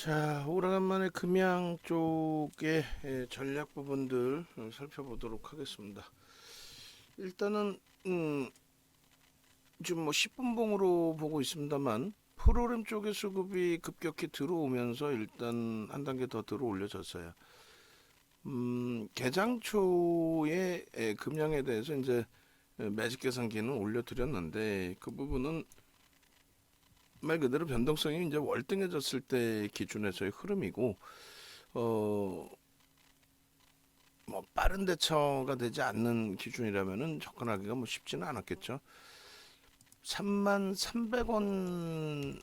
자, 오래간만에 금양 쪽의 전략 부분들 살펴보도록 하겠습니다. 일단은 지금 뭐 10분봉으로 보고 있습니다만 프로그램 쪽의 수급이 급격히 들어오면서 일단 한 단계 더 들어 올려졌어요. 개장 초에 금양에 대해서 이제 매직 계산기는 올려드렸는데 그 부분은 말 그대로 변동성이 이제 월등해졌을 때 기준에서의 흐름이고 뭐 빠른 대처가 되지 않는 기준이라면은 접근하기가 뭐 쉽지는 않았겠죠. 33,300원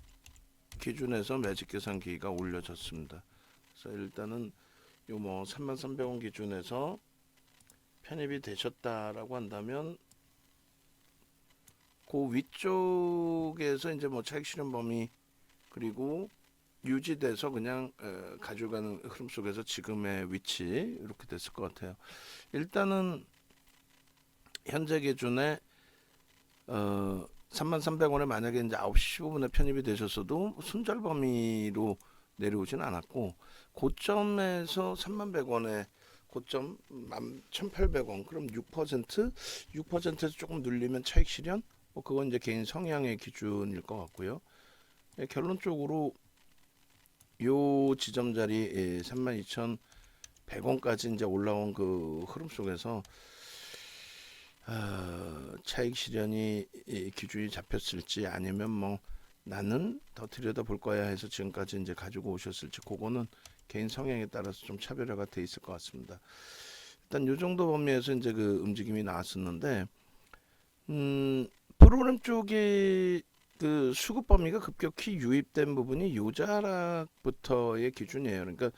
기준에서 매직 계산기가 올려졌습니다. 그래서 일단은 요 뭐 33,300원 기준에서 편입이 되셨다라고 한다면 그 위쪽에서 이제 뭐 차익 실현 범위 그리고 유지돼서 그냥 가져가는 흐름 속에서 지금의 위치 이렇게 됐을 것 같아요. 일단은 현재 기준에 33,300원에 만약에 이제 9시 15분에 편입이 되셨어도 손절 범위로 내려오진 않았고 고점에서 31,100원에 고점 11,800원 그럼 6%에서 조금 눌리면 차익 실현 뭐 그건 이제 개인 성향의 기준일 것 같고요. 결론적으로 요 지점 자리 32,100원까지 이제 올라온 그 흐름 속에서 차익 실현이 기준이 잡혔을지 아니면 뭐 나는 더 들여다 볼 거야 해서 지금까지 이제 가지고 오셨을지 그거는 개인 성향에 따라서 좀 차별화가 돼 있을 것 같습니다. 일단 요 정도 범위에서 이제 그 움직임이 나왔었는데 프로그램 쪽에 그 수급 범위가 급격히 유입된 부분이 요 자락부터의 기준이에요. 그러니까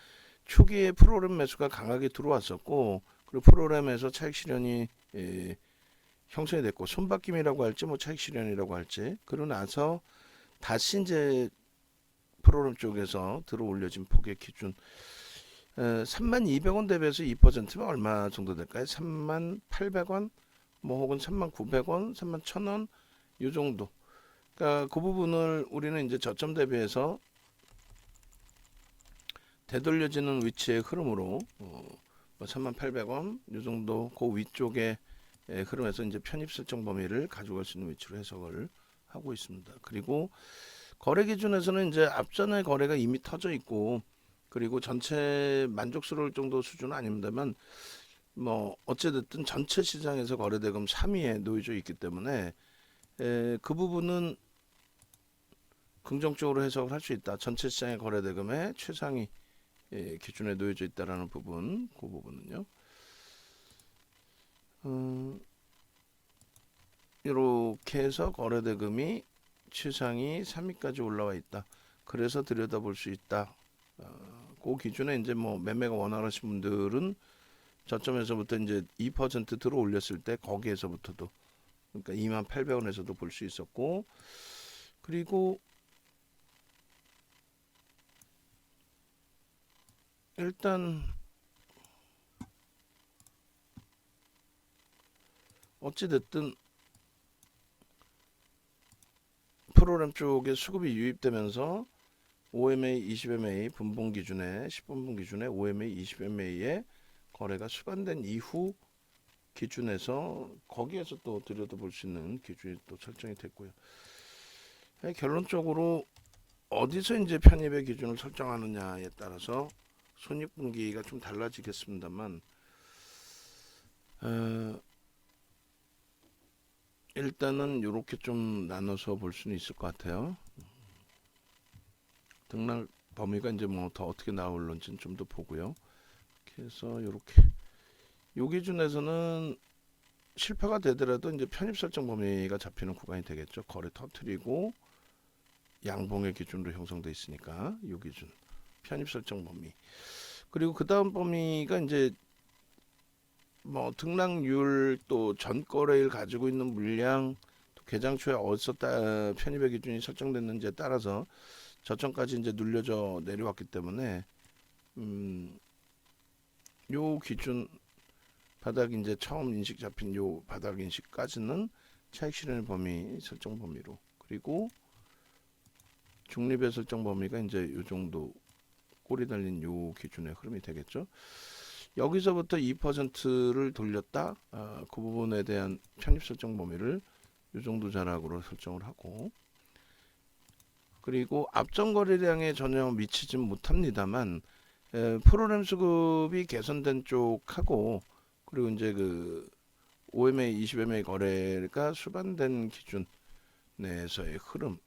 초기에 프로그램 매수가 강하게 들어왔었고 그리고 프로그램에서 차익 실현이 형성이 됐고 손바뀜이라고 할지 뭐 차익 실현이라고 할지 그러고 나서 다시 이제 프로그램 쪽에서 들어 올려진 폭의 기준 32,200원 대비해서 2%면 얼마 정도 될까요? 38,000원 뭐 혹은 39,900원 31,000원 요 정도. 그러니까 그 부분을 우리는 이제 저점 대비해서 되돌려지는 위치의 흐름으로 38,000원 요 정도 그 위쪽에 흐름에서 이제 편입 설정 범위를 가져갈 수 있는 위치로 해석을 하고 있습니다. 그리고 거래 기준에서는 이제 앞전에 거래가 이미 터져 있고 그리고 전체 만족스러울 정도 수준은 아닙니다만 뭐 어찌됐든 전체 시장에서 거래대금 3위에 놓여져 있기 때문에 그 부분은 긍정적으로 해석을 할 수 있다. 전체 시장의 거래대금의 최상위 기준에 놓여져 있다라는 부분, 그 부분은요. 이렇게 해서 거래대금이 최상위 3위까지 올라와 있다. 그래서 들여다볼 수 있다. 그 기준에 이제 뭐 매매가 원활하신 분들은 저점에서부터 이제 2% 들어 올렸을 때 거기에서부터도 그러니까 28,000원에서도 볼 수 있었고 그리고 일단 어찌됐든 프로그램 쪽에 수급이 유입되면서 OMA, 20MA 분봉 기준에 10분봉 기준에 OMA, 20MA의 거래가 수반된 이후 기준에서 거기에서 또 들여다볼 수 있는 기준이 또 설정이 됐고요. 결론적으로 어디서 이제 편입의 기준을 설정하느냐에 따라서 손익분기가 좀 달라지겠습니다만 일단은 이렇게 좀 나눠서 볼 수는 있을 것 같아요. 등락 범위가 이제 뭐 더 어떻게 나올런지는 좀 더 보고요. 그래서 이렇게 요 기준에서는 실패가 되더라도 이제 편입 설정 범위가 잡히는 구간이 되겠죠. 거래 터트리고 양봉의 기준으로 형성돼 있으니까 요 기준 편입 설정 범위. 그리고 그 다음 범위가 이제 뭐 등락률 또 전거래일 가지고 있는 물량 또 개장 초에 어디서 편입의 기준이 설정됐는지에 따라서 저점까지 이제 눌려져 내려왔기 때문에 요 기준 바닥 이제 처음 인식 잡힌 요 바닥 인식까지는 차익 실현 범위 설정 범위로 그리고 중립의 설정 범위가 이제 요 정도 꼬리 달린 요 기준의 흐름이 되겠죠. 여기서부터 2%를 돌렸다. 그 부분에 대한 편입 설정 범위를 이 정도 자락으로 설정을 하고, 그리고 앞전 거래량에 전혀 미치진 못합니다만 프로그램 수급이 개선된 쪽하고, 그리고 이제 그 OMA, 20MA 거래가 수반된 기준 내에서의 흐름,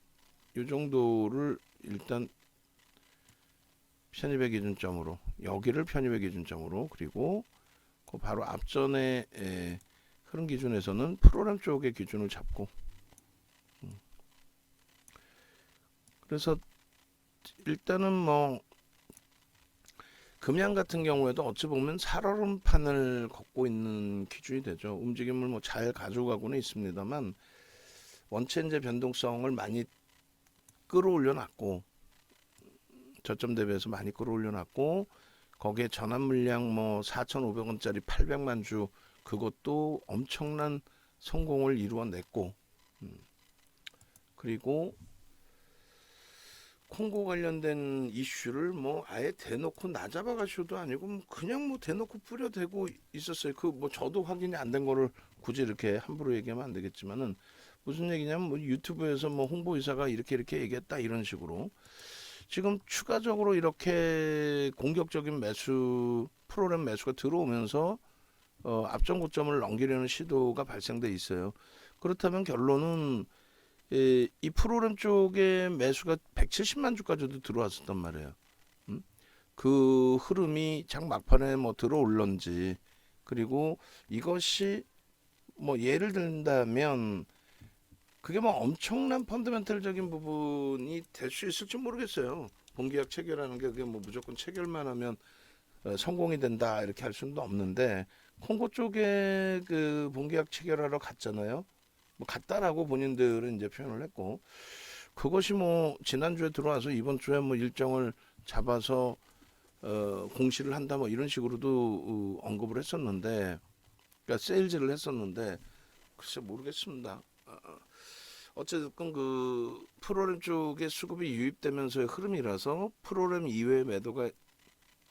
이 정도를 일단 편입의 기준점으로, 여기를 편입의 기준점으로, 그리고 그 바로 앞전에 흐름 기준에서는 프로그램 쪽의 기준을 잡고, 그래서 일단은 뭐 금양 같은 경우에도 어찌 보면 살얼음판을 걷고 있는 기준이 되죠. 움직임을 뭐 잘 가져가고는 있습니다만 원체 이제 변동성을 많이 끌어올려 놨고, 저점 대비해서 많이 끌어올려 놨고, 거기에 전환 물량 뭐 4,500원짜리 800만 주, 그것도 엄청난 성공을 이루어냈고, 그리고 콩고 관련된 이슈를 뭐 아예 대놓고 나잡아 가시도 아니고 그냥 뭐 대놓고 뿌려대고 있었어요. 그 뭐 저도 확인이 안 된 거를 굳이 이렇게 함부로 얘기하면 안 되겠지만은, 무슨 얘기냐면 뭐 유튜브에서 뭐 홍보이사가 이렇게 얘기했다 이런 식으로 지금 추가적으로 이렇게 공격적인 매수, 프로그램 매수가 들어오면서 앞전 고점을 넘기려는 시도가 발생돼 있어요. 그렇다면 결론은 이 프로그램 쪽에 매수가 170만 주까지도 들어왔었단 말이에요. 그 흐름이 장 막판에 뭐 들어올런지, 그리고 이것이 뭐 예를 든다면 그게 뭐 엄청난 펀더멘털적인 부분이 될 수 있을지 모르겠어요. 본계약 체결하는 게 그게 뭐 무조건 체결만 하면 성공이 된다 이렇게 할 수는 없는데, 콩고 쪽에 그 본계약 체결하러 갔잖아요. 뭐 갔다라고 본인들은 이제 표현을 했고, 그것이 뭐 지난주에 들어와서 이번 주에 뭐 일정을 잡아서 공시를 한다 뭐 이런 식으로도 언급을 했었는데, 그러니까 세일즈를 했었는데, 글쎄 모르겠습니다. 어쨌든 그 프로그램 쪽에 수급이 유입되면서의 흐름이라서 프로그램 이외의 매도가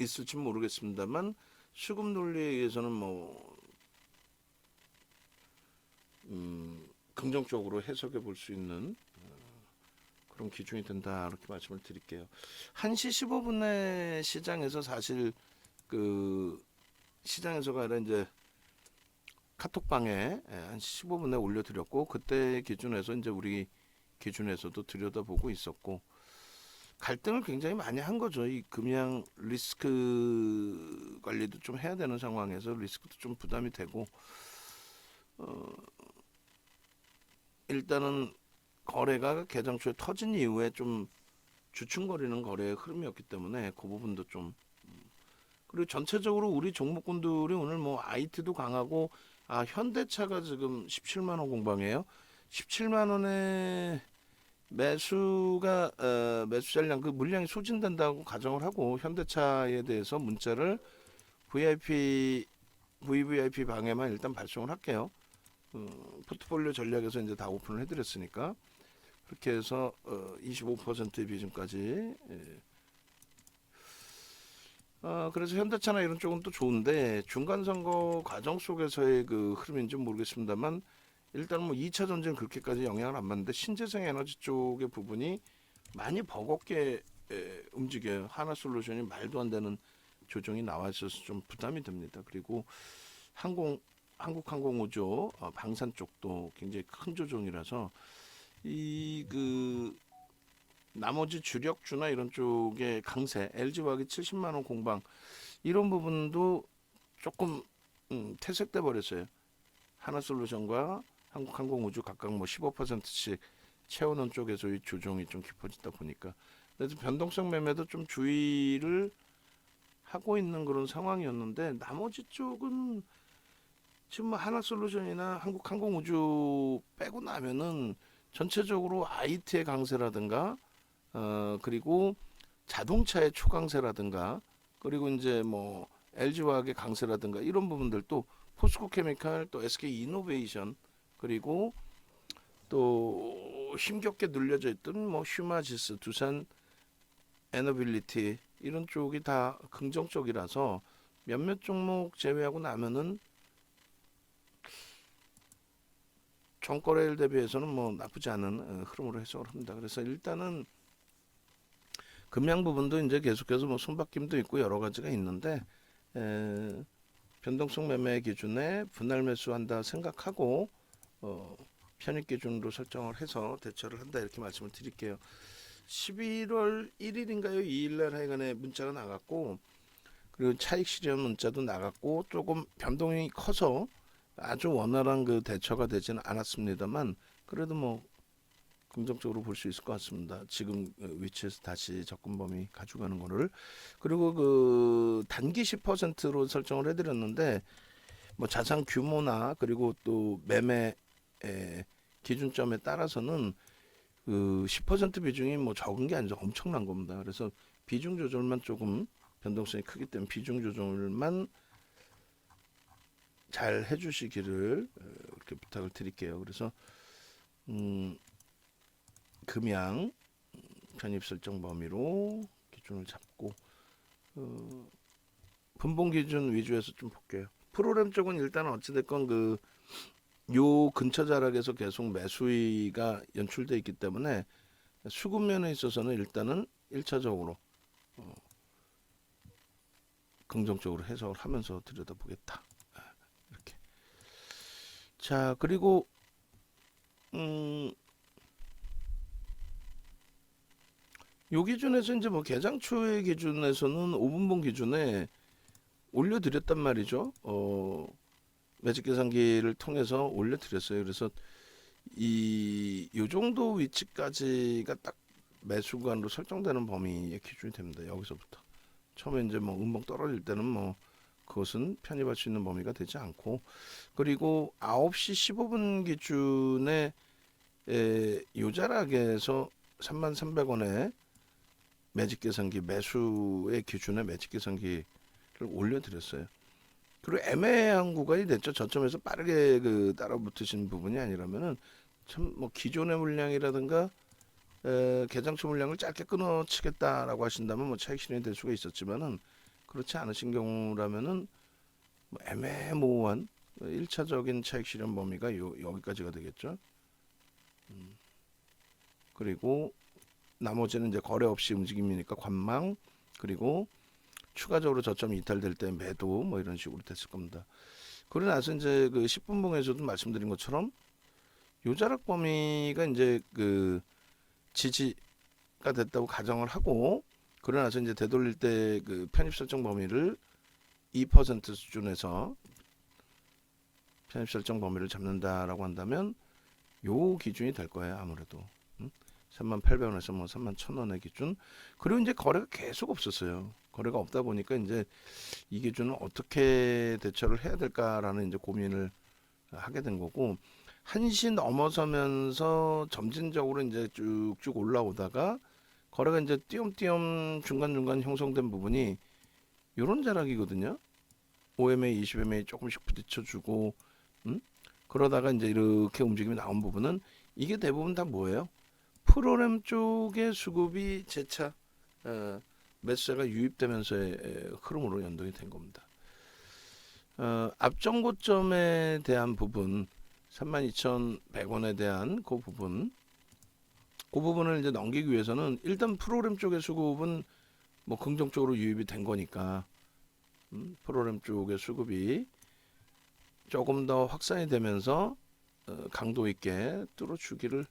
있을지 모르겠습니다만, 수급 논리에 의해서는 뭐 긍정적으로 해석해 볼 수 있는 그런 기준이 된다, 이렇게 말씀을 드릴게요. 1시 15분에 시장에서 사실 그 시장에서가 아니라 이제 카톡방에 1시 15분에 올려드렸고, 그때 기준에서 이제 우리 기준에서도 들여다보고 있었고, 갈등을 굉장히 많이 한 거죠. 이 금양 리스크 관리도 좀 해야 되는 상황에서 리스크도 좀 부담이 되고, 일단은 거래가 개장 초에 터진 이후에 좀 주춤거리는 거래의 흐름이었기 때문에 그 부분도 좀, 그리고 전체적으로 우리 종목군들이 오늘 뭐 IT도 강하고, 현대차가 지금 17만 원 공방이에요. 17만 원에 매수가 매수 잔량 그 물량이 소진된다고 가정을 하고, 현대차에 대해서 문자를 VVIP 방에만 일단 발송을 할게요. 포트폴리오 전략에서 이제 다 오픈을 해드렸으니까, 그렇게 해서 25%의 비중까지. 그래서 현대차나 이런 쪽은 또 좋은데, 중간 선거 과정 속에서의 그 흐름인지 모르겠습니다만, 일단 뭐 2차 전쟁 그렇게까지 영향을 안 받는데, 신재생 에너지 쪽의 부분이 많이 버겁게 움직여요. 하나솔루션이 말도 안 되는 조정이 나와 있어서 좀 부담이 됩니다. 그리고 한국항공우주 방산 쪽도 굉장히 큰 조정이라서, 이 그 나머지 주력주나 이런 쪽의 강세, LG화학이 70만 원 공방, 이런 부분도 조금 퇴색돼 버렸어요. 하나솔루션과 한국항공우주 각각 뭐 15%씩 채우는 쪽에서의 조정이 좀 깊어지다 보니까, 그래서 변동성 매매도 좀 주의를 하고 있는 그런 상황이었는데, 나머지 쪽은 지금 뭐 하나솔루션이나 한국항공우주 빼고 나면은 전체적으로 IT의 강세라든가, 그리고 자동차의 초강세라든가, 그리고 이제 뭐 LG화학의 강세라든가, 이런 부분들도 포스코케미칼, 또 SK이노베이션, 그리고 또 힘겹게 눌려져 있던 뭐 휴마지스, 두산 에너빌리티, 이런 쪽이 다 긍정 쪽이라서 몇몇 종목 제외하고 나면은 전거래일 대비해서는 뭐 나쁘지 않은 흐름으로 해석을 합니다. 그래서 일단은 금양 부분도 이제 계속해서 뭐 손바뀜도 있고 여러 가지가 있는데 에, 변동성 매매 기준에 분할 매수한다 생각하고 편입 기준으로 설정을 해서 대처를 한다 이렇게 말씀을 드릴게요. 11월 1일인가요? 2일날 하여간에 문자가 나갔고 그리고 차익 실현 문자도 나갔고 조금 변동이 커서 아주 원활한 그 대처가 되지는 않았습니다만 그래도 뭐 긍정적으로 볼 수 있을 것 같습니다. 지금 위치에서 다시 접근 범위 가져가는 거를 그리고 그 단기 10%로 설정을 해드렸는데 뭐 자산 규모나 그리고 또 매매 기준점에 따라서는 그 10% 비중이 뭐 적은 게 아니라 엄청난 겁니다. 그래서 비중 조절만 조금 변동성이 크기 때문에 비중 조절만 잘 해주시기를 이렇게 부탁을 드릴게요. 그래서 금양 편입 설정 범위로 기준을 잡고 분봉 기준 위주에서 좀 볼게요. 프로그램 쪽은 일단 어찌됐건 그 요 근처 자락에서 계속 매수위가 연출돼 있기 때문에 수급 면에 있어서는 일단은 1차적으로 긍정적으로 해석을 하면서 들여다보겠다. 이렇게. 자, 그리고 요 기준에서 이제 뭐 개장 초의 기준에서는 5분봉 기준에 올려드렸단 말이죠. 매직 계산기를 통해서 올려드렸어요. 그래서 요 정도 위치까지가 딱 매수관으로 설정되는 범위의 기준이 됩니다. 여기서부터 처음에 이제 뭐 음봉 떨어질 때는 뭐 그것은 편입할 수 있는 범위가 되지 않고 그리고 9시 15분 기준에 요 자락에서 33,300원에 매직 계산기 매수의 기준에 매직 계산기를 올려드렸어요. 그리고 애매한 구간이 됐죠. 저점에서 빠르게 그 따라붙으신 부분이 아니라면은 참 뭐 기존의 물량이라든가 개장초 물량을 짧게 끊어치겠다라고 하신다면 뭐 차익 실현이 될 수가 있었지만은 그렇지 않으신 경우라면은 뭐 애매모호한 1차적인 차익 실현 범위가 여기까지가 되겠죠. 그리고 나머지는 이제 거래 없이 움직임이니까 관망 그리고 추가적으로 저점이 이탈될 때 매도 뭐 이런 식으로 됐을 겁니다. 그러고 나서 이제 그 10분봉에서도 말씀드린 것처럼 요자락 범위가 이제 그 지지가 됐다고 가정을 하고 그러고 나서 이제 되돌릴 때 그 편입 설정 범위를 2% 수준에서 편입 설정 범위를 잡는다라고 한다면 요 기준이 될 거예요. 아무래도 38,000원에서 뭐 31,000원의 기준. 그리고 이제 거래가 계속 없었어요. 거래가 없다 보니까 이제 이 기준은 어떻게 대처를 해야 될까라는 이제 고민을 하게 된 거고 1시 넘어서면서 점진적으로 이제 쭉쭉 올라오다가 거래가 이제 띄엄띄엄 중간중간 형성된 부분이 요런 자락이거든요. 5MA, 20MA 조금씩 부딪혀주고 그러다가 이제 이렇게 움직임이 나온 부분은 이게 대부분 다 뭐예요? 프로그램 쪽의 수급이 재차 매수자가 유입되면서의 흐름으로 연동이 된 겁니다. 앞전 고점에 대한 부분 32,100원에 대한 그 부분을 이제 넘기기 위해서는 일단 프로그램 쪽의 수급은 뭐 긍정적으로 유입이 된 거니까 프로그램 쪽의 수급이 조금 더 확산이 되면서 강도 있게 뚫어줄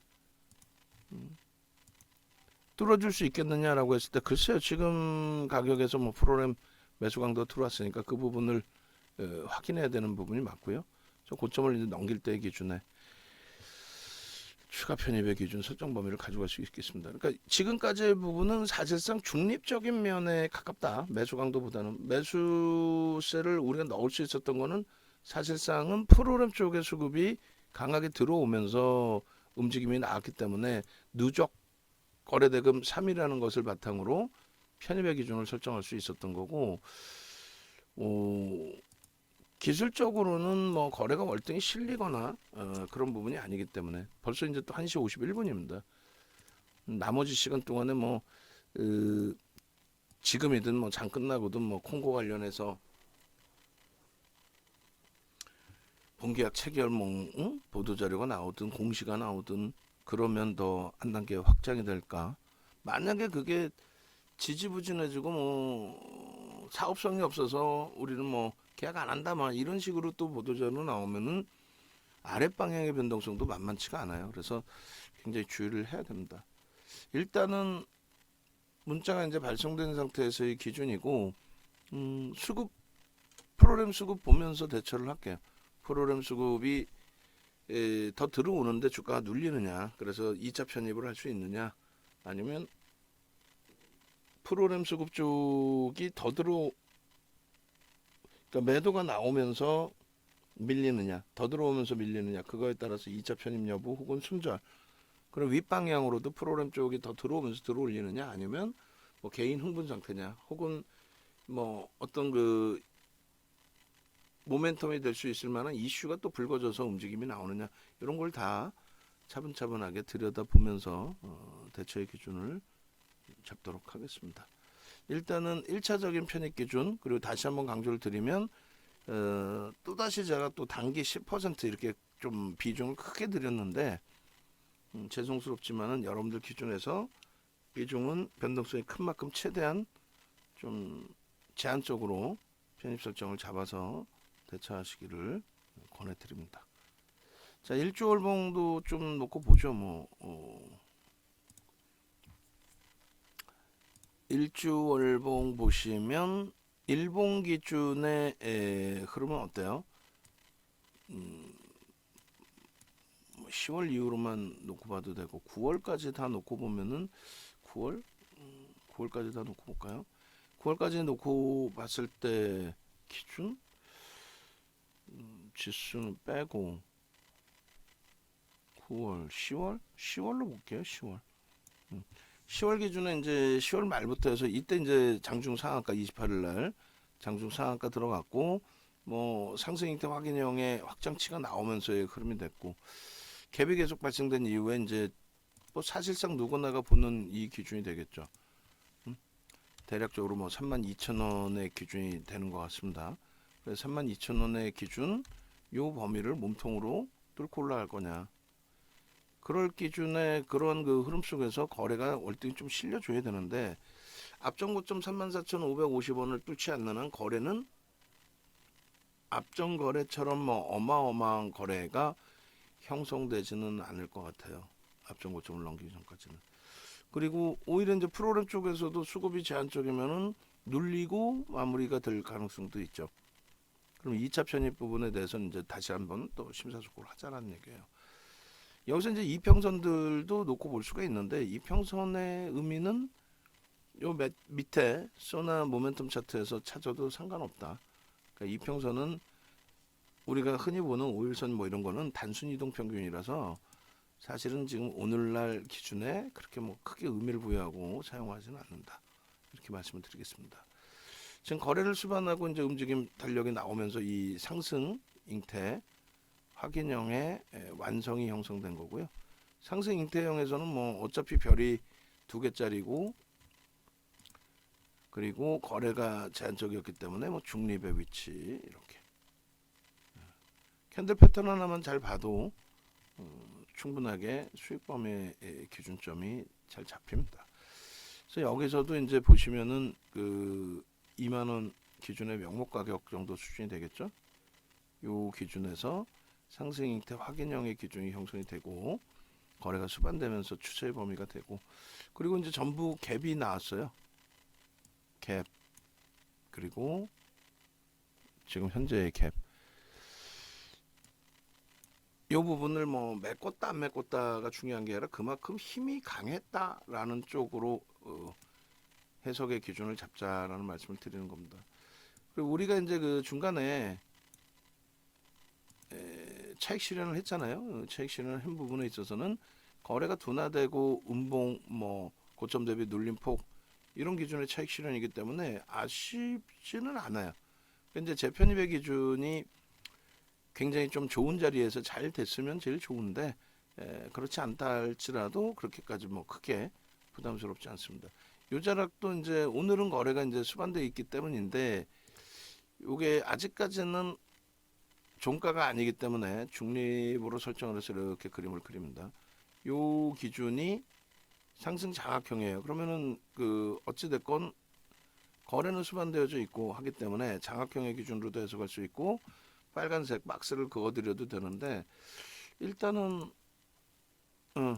수 있겠느냐라고 했을 때 글쎄요 지금 가격에서 뭐 프로그램 매수 강도 들어왔으니까 그 부분을 확인해야 되는 부분이 맞고요. 저 고점을 이제 넘길 때 기준에 추가 편입의 기준 설정 범위를 가져갈 수 있겠습니다. 그러니까 지금까지의 부분은 사실상 중립적인 면에 가깝다. 매수 강도보다는 매수세를 우리가 넣을 수 있었던 거는 사실상은 프로그램 쪽의 수급이 강하게 들어오면서 움직임이 나왔기 때문에 누적 거래대금 3이라는 것을 바탕으로 편입의 기준을 설정할 수 있었던 거고 기술적으로는 뭐 거래가 월등히 실리거나 그런 부분이 아니기 때문에 벌써 이제 또 1시 51분입니다. 나머지 시간 동안에 뭐 지금이든 뭐 장 끝나고든 뭐 콩고 관련해서 본계약 체결 뭐 보도자료가 나오든 공시가 나오든 그러면 더 한 단계 확장이 될까? 만약에 그게 지지부진해지고 뭐 사업성이 없어서 우리는 뭐 계약 안 한다 막 이런 식으로 또 보도자료 나오면은 아랫방향의 변동성도 만만치가 않아요. 그래서 굉장히 주의를 해야 됩니다. 일단은 문자가 이제 발송된 상태에서의 기준이고 수급 프로그램 수급 보면서 대처를 할게요. 프로그램 수급이 더 들어오는데 주가가 눌리느냐, 그래서 2차 편입을 할 수 있느냐, 아니면 프로그램 수급 쪽이 더 그러니까 매도가 나오면서 밀리느냐, 더 들어오면서 밀리느냐, 그거에 따라서 2차 편입 여부 혹은 순절. 그럼 윗방향으로도 프로그램 쪽이 더 들어오면서 들어올리느냐, 아니면 뭐 개인 흥분 상태냐, 혹은 뭐 어떤 그 모멘텀이 될 수 있을 만한 이슈가 또 불거져서 움직임이 나오느냐, 이런 걸 다 차분차분하게 들여다보면서 대처의 기준을 잡도록 하겠습니다. 일단은 1차적인 편입 기준, 그리고 다시 한번 강조를 드리면 또다시 제가 또 단기 10% 이렇게 좀 비중을 크게 드렸는데 죄송스럽지만은 여러분들 기준에서 비중은 변동성이 큰 만큼 최대한 좀 제한적으로 편입 설정을 잡아서 대처하시기를 권해드립니다. 자, 일주월봉도 좀 놓고 보죠. 뭐 일주월봉 보시면 일봉 기준의 흐름은 어때요? 10월 이후로만 놓고 봐도 되고 9월까지 다 놓고 보면은 9월까지 다 놓고 볼까요? 9월까지 놓고 봤을 때 기준 지수는 빼고 9월, 10월로 볼게요. 10월 기준에 이제 10월 말부터 해서 이때 이제 장중 상한가 28일 날 장중 상한가 들어갔고 뭐 상승 형태 확인형의 확장치가 나오면서의 흐름이 됐고 갭이 계속 발생된 이후에 이제 뭐 사실상 누구나가 보는 이 기준이 되겠죠. 대략적으로 뭐 32,000원의 기준이 되는 것 같습니다. 그래서 32,000원의 기준 요 범위를 몸통으로 뚫고 올라갈 거냐. 그럴 기준에 그런 그 흐름 속에서 거래가 월등히 좀 실려줘야 되는데 앞전 고점 34,550원을 뚫지 않는 한 거래는 앞전 거래처럼 뭐 어마어마한 거래가 형성되지는 않을 것 같아요. 앞전 고점을 넘기기 전까지는. 그리고 오히려 이제 프로그램 쪽에서도 수급이 제한적이면은 눌리고 마무리가 될 가능성도 있죠. 그럼 2차 편입 부분에 대해서는 이제 다시 한번 또 심사숙고를 하자는 얘기예요. 여기서 이제 이평선들도 놓고 볼 수가 있는데 이평선의 의미는 요 밑에 소나 모멘텀 차트에서 찾아도 상관없다. 그러니까 이평선은 우리가 흔히 보는 5일선 뭐 이런 거는 단순 이동 평균이라서 사실은 지금 오늘날 기준에 그렇게 뭐 크게 의미를 부여하고 사용하지는 않는다. 이렇게 말씀을 드리겠습니다. 지금 거래를 수반하고 이제 움직임 달력이 나오면서 이 상승 잉태 확인형의 완성이 형성된 거고요. 상승 잉태형에서는 뭐 어차피 별이 2개짜리고 그리고 거래가 제한적이었기 때문에 뭐 중립의 위치 이렇게 캔들 패턴 하나만 잘 봐도 충분하게 수익 범위의 기준점이 잘 잡힙니다. 그래서 여기서도 이제 보시면은 그 2만 원 기준의 명목 가격 정도 수준이 되겠죠. 요 기준에서 상승 형태 확인형의 기준이 형성이 되고 거래가 수반되면서 추세의 범위가 되고 그리고 이제 전부 갭이 나왔어요. 갭 그리고 지금 현재의 갭 이 부분을 뭐 메꿨다 안 메꿨다가 중요한 게 아니라 그만큼 힘이 강했다라는 쪽으로 해석의 기준을 잡자라는 말씀을 드리는 겁니다. 그리고 우리가 이제 그 중간에 차익 실현을 했잖아요. 차익 실현을 한 부분에 있어서는 거래가 둔화되고 음봉 뭐 고점 대비 눌림폭 이런 기준의 차익 실현이기 때문에 아쉽지는 않아요. 근데 재편입의 기준이 굉장히 좀 좋은 자리에서 잘 됐으면 제일 좋은데 그렇지 않다 할지라도 그렇게까지 뭐 크게 부담스럽지 않습니다. 요 자락도 이제 오늘은 거래가 이제 수반돼 있기 때문인데 요게 아직까지는 종가가 아니기 때문에 중립으로 설정을 해서 이렇게 그림을 그립니다. 요 기준이 상승 장악형이에요. 그러면은 그 어찌 됐건 거래는 수반되어져 있고 하기 때문에 장악형의 기준으로도 해석할 수 있고 빨간색 박스를 그어드려도 되는데 일단은 어,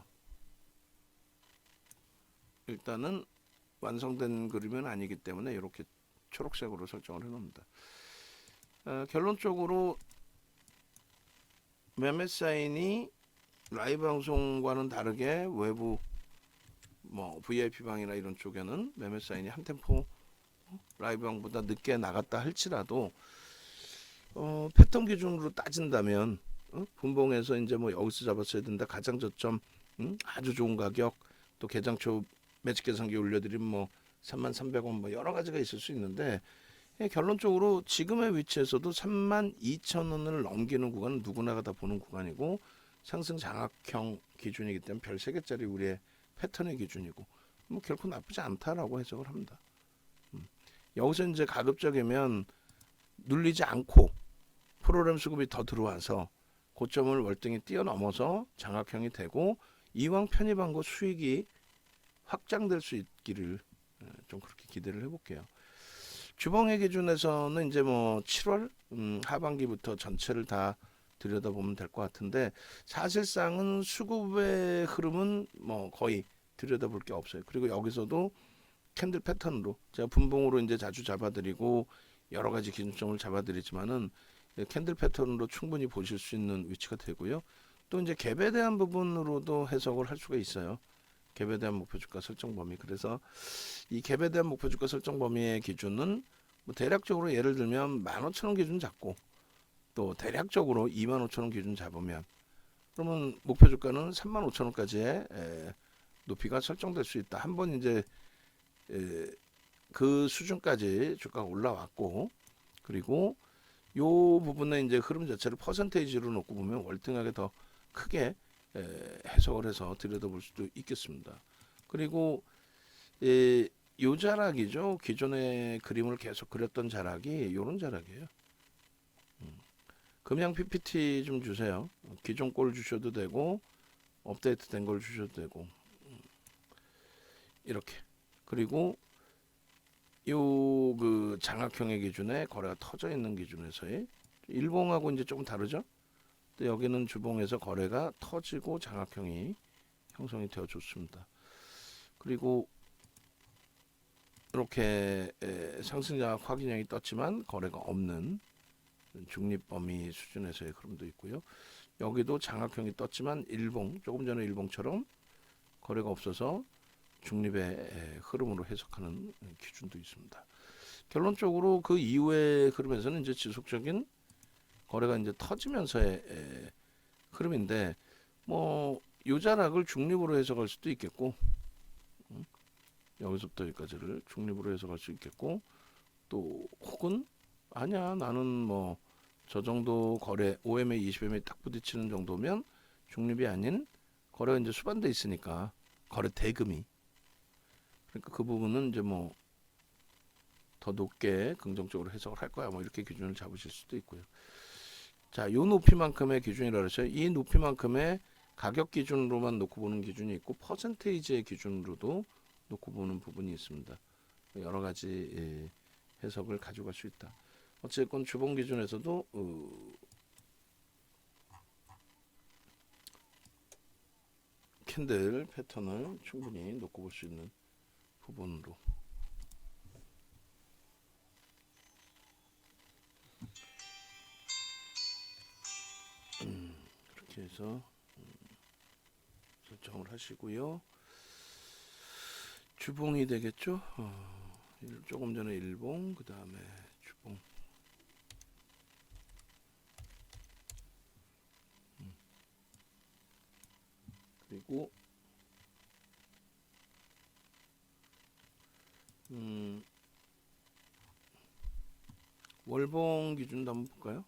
일단은 완성된 그림은 아니기 때문에 이렇게 초록색으로 설정을 해놓습니다. 결론적으로 매매 사인이 라이브 방송과는 다르게 외부 뭐 VIP 방이나 이런 쪽에는 매매 사인이 한 템포 라이브 방보다 늦게 나갔다 할지라도 패턴 기준으로 따진다면 분봉에서 이제 뭐 여기서 잡았어야 된다 가장 저점 아주 좋은 가격 또 개장초 매직 계산기 올려드리면 뭐 33,300원 뭐 여러 가지가 있을 수 있는데 결론적으로 지금의 위치에서도 32,000원을 넘기는 구간은 누구나가 다 보는 구간이고 상승 장악형 기준이기 때문에 별 3개짜리 우리의 패턴의 기준이고 뭐 결코 나쁘지 않다라고 해석을 합니다. 여기서 이제 가급적이면 눌리지 않고 프로그램 수급이 더 들어와서 고점을 월등히 뛰어넘어서 장악형이 되고 이왕 편입한 거 수익이 확장될 수 있기를 좀 그렇게 기대를 해볼게요. 주봉의 기준에서는 이제 뭐 7월 하반기부터 전체를 다 들여다보면 될 것 같은데 사실상은 수급의 흐름은 뭐 거의 들여다볼 게 없어요. 그리고 여기서도 캔들 패턴으로 제가 분봉으로 이제 자주 잡아드리고 여러 가지 기준점을 잡아드리지만은 캔들 패턴으로 충분히 보실 수 있는 위치가 되고요. 또 이제 갭에 대한 부분으로도 해석을 할 수가 있어요. 갭에 대한 목표 주가 설정 범위. 그래서 이 갭에 대한 목표 주가 설정 범위의 기준은 뭐 대략적으로 예를 들면 15,000원 기준 잡고 또 대략적으로 25,000원 기준 잡으면 그러면 목표 주가는 35,000원까지의 높이가 설정될 수 있다. 한번 이제 그 수준까지 주가가 올라왔고 그리고 요 부분에 이제 흐름 자체를 퍼센테이지로 놓고 보면 월등하게 더 크게 해석을 해서 들여다볼 수도 있겠습니다. 그리고 요 자락이죠. 기존의 그림을 계속 그렸던 자락이 요런 자락이에요. 금양 PPT 좀 주세요. 기존 꼴 주셔도 되고 업데이트 된 걸 주셔도 되고 이렇게. 그리고 요 그 장악형의 기준에 거래가 터져 있는 기준에서의 일봉하고 이제 조금 다르죠. 또 여기는 주봉에서 거래가 터지고 장악형이 형성이 되어 좋습니다. 그리고 이렇게 상승장 확인형이 떴지만 거래가 없는 중립범위 수준에서의 흐름도 있고요. 여기도 장악형이 떴지만 일봉 조금 전에 일봉처럼 거래가 없어서 중립의 흐름으로 해석하는 기준도 있습니다. 결론적으로 그 이후의 흐름에서는 이제 지속적인 거래가 이제 터지면서의 흐름인데 뭐 요자락을 중립으로 해석할 수도 있겠고 여기서부터 여기까지를 중립으로 해석할 수 있겠고 또 혹은 아니야 나는 뭐 저 정도 거래 5MA 20MA 딱 부딪히는 정도면 중립이 아닌 거래가 이제 수반돼 있으니까 거래 대금이 그러니까 그 부분은 이제 뭐 더 높게 긍정적으로 해석을 할 거야 뭐 이렇게 기준을 잡으실 수도 있고요. 자, 요 높이만큼의 기준이라 그랬어요. 이 높이만큼의 가격 기준으로만 놓고 보는 기준이 있고 퍼센테이지의 기준으로도 놓고 보는 부분이 있습니다. 여러 가지 해석을 가져갈 수 있다. 어쨌건 주봉 기준에서도 캔들 패턴을 충분히 놓고 볼 수 있는 부분으로 그렇게 해서 설정을 하시고요. 주봉이 되겠죠. 조금 전에 일봉, 그 다음에 주봉. 그리고 월봉 기준도 한번 볼까요?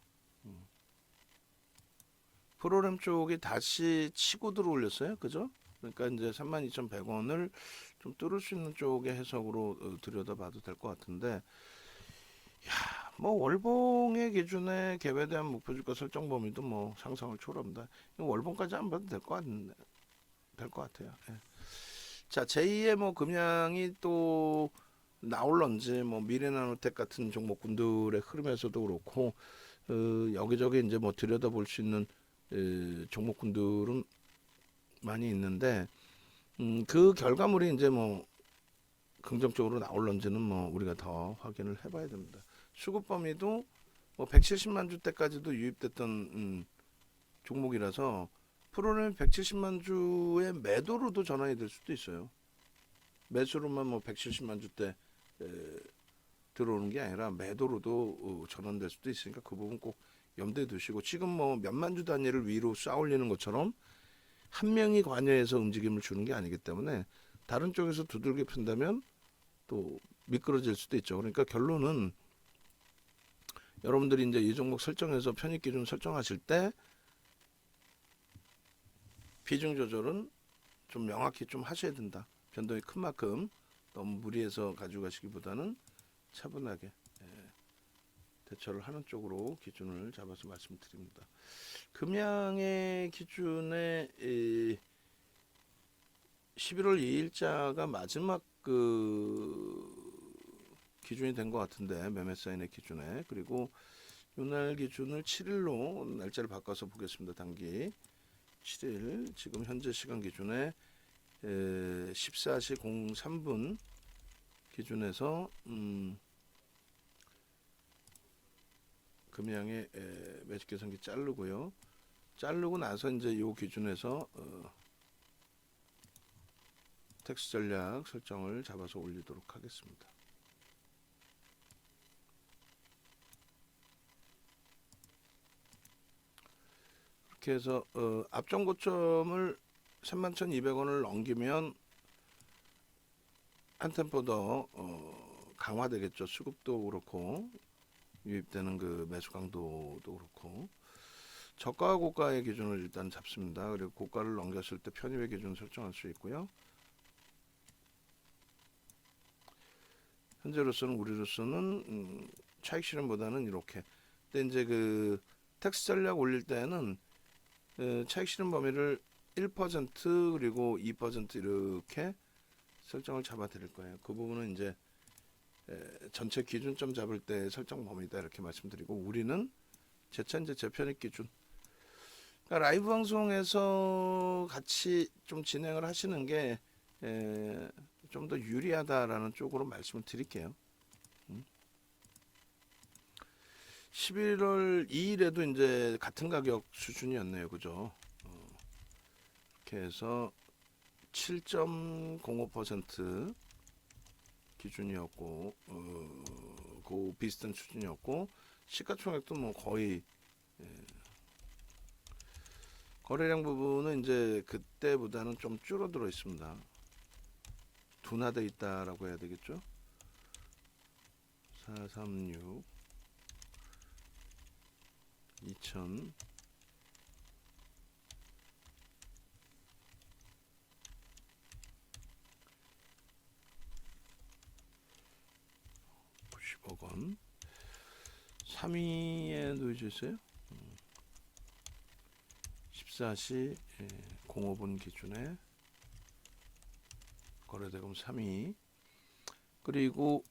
프로그램 쪽이 다시 치고 들어올렸어요. 그죠? 그러니까 이제 32,100원을 좀 뚫을 수 있는 쪽의 해석으로 들여다봐도 될 것 같은데, 뭐 월봉의 기준에 갭에 대한 목표 주가 설정 범위도 뭐 상상을 초월합니다. 월봉까지 안 봐도 될 것 같아요. 예. 자, 제2의 뭐 금양이 또 나올런지 뭐 미래나노텍 같은 종목군들의 흐름에서도 그렇고 여기저기 이제 뭐 들여다볼 수 있는 종목군들은 많이 있는데 그 결과물이 이제 뭐 긍정적으로 나올런지는 뭐 우리가 더 확인을 해봐야 됩니다. 수급 범위도 뭐 170만 주대까지도 유입됐던 종목이라서 프로그램 170만 주의 매도로도 전환이 될 수도 있어요. 매수로만 뭐 170만 주대 들어오는 게 아니라 매도로도 전환될 수도 있으니까 그 부분 꼭 염두에 두시고, 지금 뭐 몇만 주 단위를 위로 쌓아 올리는 것처럼 한 명이 관여해서 움직임을 주는 게 아니기 때문에 다른 쪽에서 두들겨 핀다면 또 미끄러질 수도 있죠. 그러니까 결론은 여러분들이 이제 이 종목 설정해서 편입 기준 설정하실 때 비중 조절은 좀 명확히 좀 하셔야 된다. 변동이 큰 만큼 너무 무리해서 가져가시기보다는 차분하게 대처를 하는 쪽으로 기준을 잡아서 말씀드립니다. 금양의 기준에 11월 2일자가 마지막 기준이 된 것 같은데, 매매 사인의 기준에. 그리고 이날 기준을 7일로 날짜를 바꿔서 보겠습니다. 단기 7일, 지금 현재 시간 기준에 14시 03분 기준에서 금양의 매직 계산기 자르고요. 자르고 나서 이제 이 기준에서 텍스 전략 설정을 잡아서 올리도록 하겠습니다. 이렇게 해서 앞전 고점을 31,200원을 넘기면 한 템포 더 강화되겠죠. 수급도 그렇고 유입되는 그 매수 강도도 그렇고. 저가와 고가의 기준을 일단 잡습니다. 그리고 고가를 넘겼을 때 편입의 기준을 설정할 수 있고요. 현재로서는 우리로서는 차익 실현보다는 이렇게. 근데 이제 그 텍스 전략 올릴 때는 차익 실현 범위를 1% 그리고 2% 이렇게 설정을 잡아 드릴 거예요. 그 부분은 이제 전체 기준점 잡을 때 설정 범위다 이렇게 말씀드리고, 우리는 재차 이제 재편입 기준. 그러니까 라이브 방송에서 같이 좀 진행을 하시는 게 좀 더 유리하다라는 쪽으로 말씀을 드릴게요. 11월 2일에도 이제 같은 가격 수준이었네요. 그죠? 이렇게 해서 7.05% 기준이었고, 그 비슷한 수준이었고, 시가총액도 뭐 거의 거래량 부분은 이제 그때보다는 좀 줄어들어 있습니다. 둔화되어 있다라고 해야 되겠죠? 436 2000 90억 원. 3위에 놓여져 있어요. 14시 05분 기준에 거래대금 3위. 그리고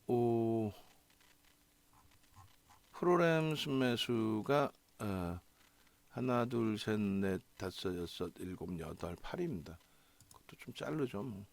프로그램 순매수가 하나, 둘, 셋, 넷, 다섯, 여섯, 일곱, 여덟, 8입니다. 그것도 좀 자르죠. 뭐.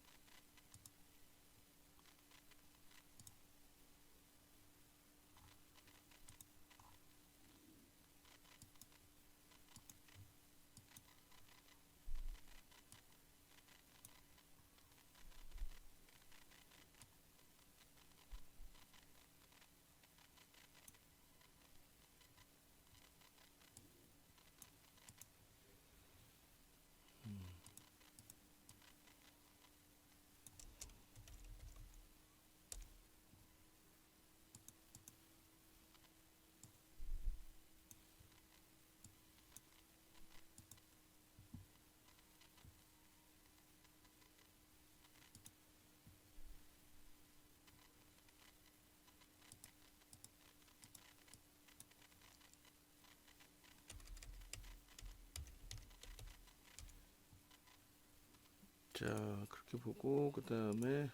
자, 그렇게 보고 그 다음에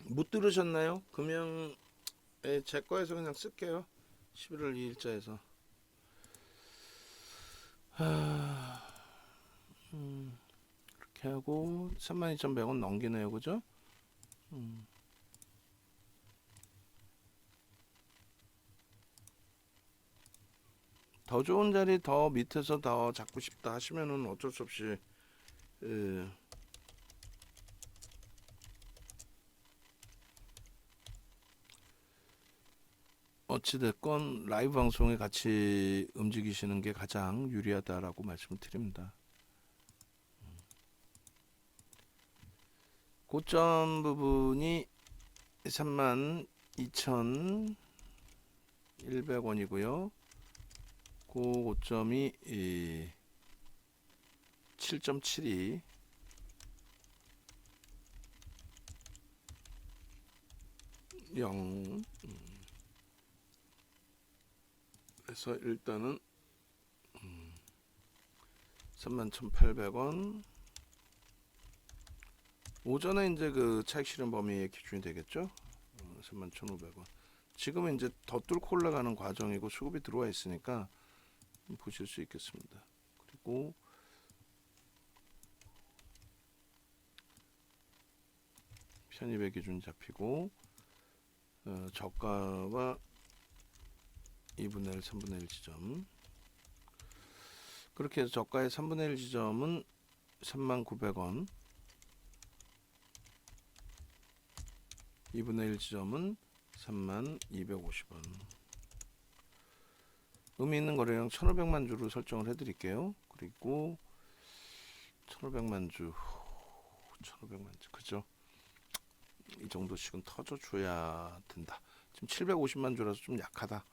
못 들으셨나요? 금양 제 거에서 그냥 쓸게요. 11월 2일자에서. 이렇게 하고 32,100원 넘기네요, 그죠? 더 좋은 자리 더 밑에서 더 잡고 싶다 하시면은 어쩔 수 없이 어찌됐건 라이브 방송에 같이 움직이시는 게 가장 유리하다라고 말씀을 드립니다. 고점 부분이 32,100원이고요. 그 고점이 7.72 0 그래서 일단은 31,800원 오전에 이제 그 차익 실현 범위의 기준이 되겠죠. 31,500원. 지금은 이제 더 뚫고 올라가는 과정이고 수급이 들어와 있으니까 보실 수 있겠습니다. 그리고 편입의 기준 잡히고 저가와 2분의 1, 3분의 1 지점. 그렇게 해서 저가의 3분의 1 지점은 39,000원, 2분의 1 지점은 32,250원. 의미 있는 거래량 1,500만 주로 설정을 해드릴게요. 그리고 1,500만 주, 1,500만 주, 그죠? 이 정도씩은 터져줘야 된다. 지금 750만 주라서 좀 약하다.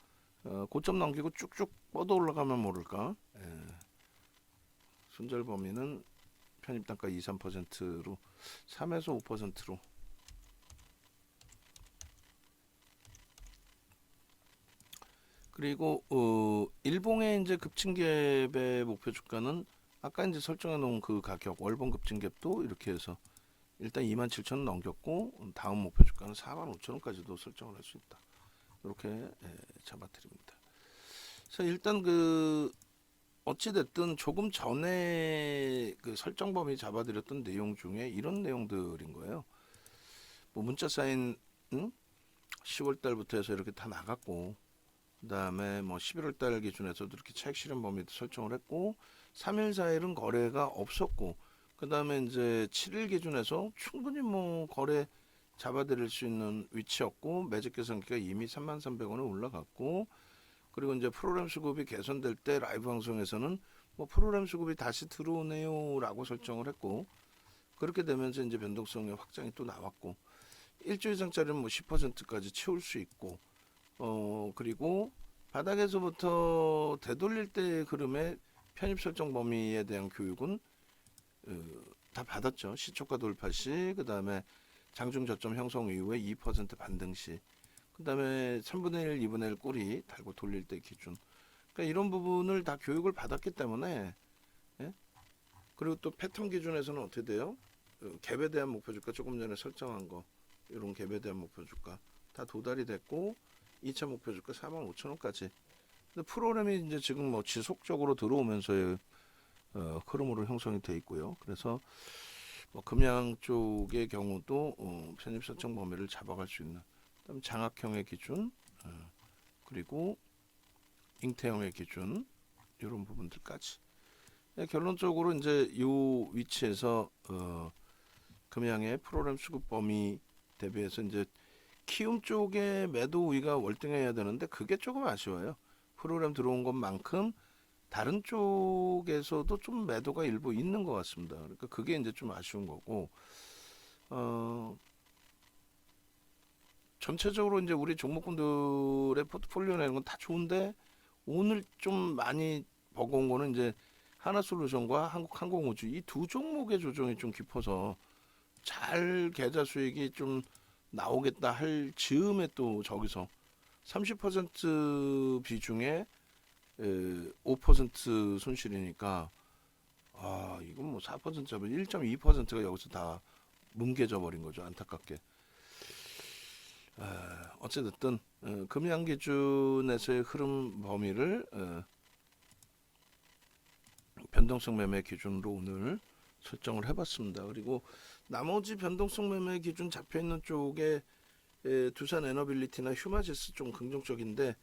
고점 넘기고 쭉쭉 뻗어 올라가면 모를까. 손절 범위는 편입 단가 2, 3%로 3에서 5%로 그리고 일봉의 이제 급증갭의 목표 주가는 아까 이제 설정해 놓은 그 가격 월봉 급증갭도 이렇게 해서 일단 27,000원 넘겼고 다음 목표 주가는 45,000원까지도 설정을 할 수 있다. 이렇게 잡아드립니다. 그래서 일단 그 어찌됐든 조금 전에 그 설정 범위 잡아드렸던 내용 중에 이런 내용들인 거예요. 뭐 문자 사인 10월 달부터 해서 이렇게 다 나갔고 그 다음에 뭐 11월 달 기준에서도 이렇게 차익 실현 범위도 설정을 했고 3일 4일은 거래가 없었고 그 다음에 이제 7일 기준에서 충분히 뭐 거래 잡아드릴 수 있는 위치였고 매직 계산기가 이미 33,300원에 올라갔고 그리고 이제 프로그램 수급이 개선될 때 라이브 방송에서는 뭐 프로그램 수급이 다시 들어오네요 라고 설정을 했고 그렇게 되면서 이제 변동성의 확장이 또 나왔고 일주 이상짜리는 뭐 10%까지 채울 수 있고 그리고 바닥에서부터 되돌릴 때의 흐름에 편입 설정 범위에 대한 교육은 다 받았죠. 시초가 돌파 시, 그 다음에 장중 저점 형성 이후에 2% 반등 시, 그 다음에 3분의 1, 2분의 1 꼬리 달고 돌릴 때 기준. 그러니까 이런 부분을 다 교육을 받았기 때문에 예? 그리고 또 패턴 기준에서는 어떻게 돼요? 갭에 대한 목표 주가 조금 전에 설정한 거 이런 갭에 대한 목표 주가 다 도달이 됐고 2차 목표 주가 45,000원까지. 근데 프로그램이 이제 지금 뭐 지속적으로 들어오면서의 흐름으로 형성이 돼 있고요. 그래서 뭐 금양 쪽의 경우도 편입 설정 범위를 잡아갈 수 있는 그다음 장악형의 기준 그리고 잉태형의 기준 이런 부분들까지 결론적으로 이제 이 위치에서 금양의 프로그램 수급 범위 대비해서 이제 키움 쪽의 매도 우위가 월등해야 되는데 그게 조금 아쉬워요. 프로그램 들어온 것만큼 다른 쪽에서도 좀 매도가 일부 있는 것 같습니다. 그러니까 그게 이제 좀 아쉬운 거고, 전체적으로 이제 우리 종목군들의 포트폴리오 내는 건 다 좋은데 오늘 좀 많이 버거운 거는 이제 하나솔루션과 한국항공우주 이 두 종목의 조정이 좀 깊어서 잘 계좌 수익이 좀 나오겠다 할 즈음에 또 저기서 30% 비중에 5% 손실이니까 이건 뭐 4%면 1.2%가 여기서 다 뭉개져 버린 거죠. 안타깝게. 어쨌든 금양 기준에서의 흐름 범위를 변동성 매매 기준으로 오늘 설정을 해봤습니다. 그리고 나머지 변동성 매매 기준 잡혀 있는 쪽에 두산 에너빌리티나 휴마제스 좀 긍정적인데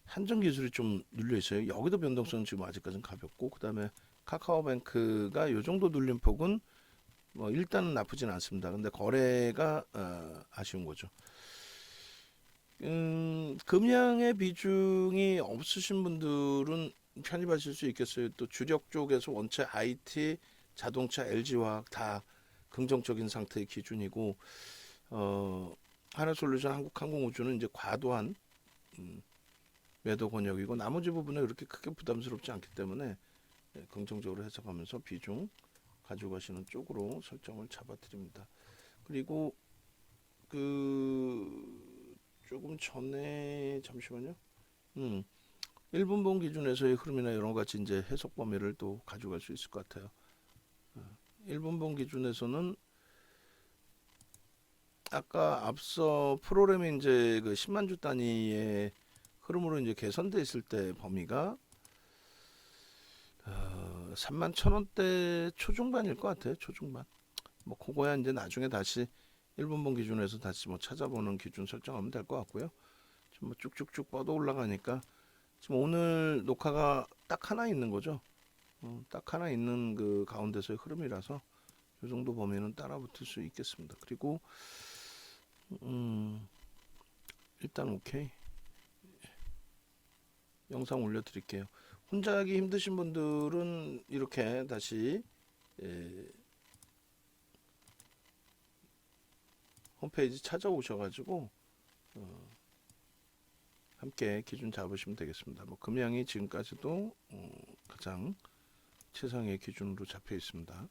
한정 기술이 좀 눌려 있어요. 여기도 변동성은 지금 아직까지는 가볍고, 그다음에 카카오뱅크가 이 정도 눌림 폭은 뭐 일단은 나쁘진 않습니다. 근데 거래가 아쉬운 거죠. 금양의 비중이 없으신 분들은 편입하실 수 있겠어요. 또 주력 쪽에서 원체 IT, 자동차, LG화학 다 긍정적인 상태의 기준이고, 하나솔루션, 한국항공우주는 이제 과도한 매도 권역이고, 나머지 부분은 그렇게 크게 부담스럽지 않기 때문에 긍정적으로 해석하면서 비중 가져가시는 쪽으로 설정을 잡아드립니다. 그리고 그 조금 전에 잠시만요. 1분봉 기준에서의 흐름이나 이런 것 같이 이제 해석 범위를 또 가져갈 수 있을 것 같아요. 1분봉 기준에서는 아까 앞서 프로그램이 이제 그 10만 주 단위의 흐름으로 이제 개선돼 있을 때 범위가 3만 1,000원대 초중반일 것 같아요. 초중반. 뭐 그거야 이제 나중에 다시 1분봉 기준에서 다시 뭐 찾아보는 기준 설정하면 될 것 같고요. 지금 뭐 쭉쭉쭉 뻗어 올라가니까 지금 오늘 녹화가 딱 하나 있는 거죠. 딱 하나 있는 그 가운데서의 흐름이라서 이 정도 범위는 따라붙을 수 있겠습니다. 그리고 일단 오케이. 영상 올려드릴게요. 혼자 하기 힘드신 분들은 이렇게 다시 홈페이지 찾아오셔가지고 함께 기준 잡으시면 되겠습니다. 뭐 금양이 지금까지도 가장 최상의 기준으로 잡혀 있습니다.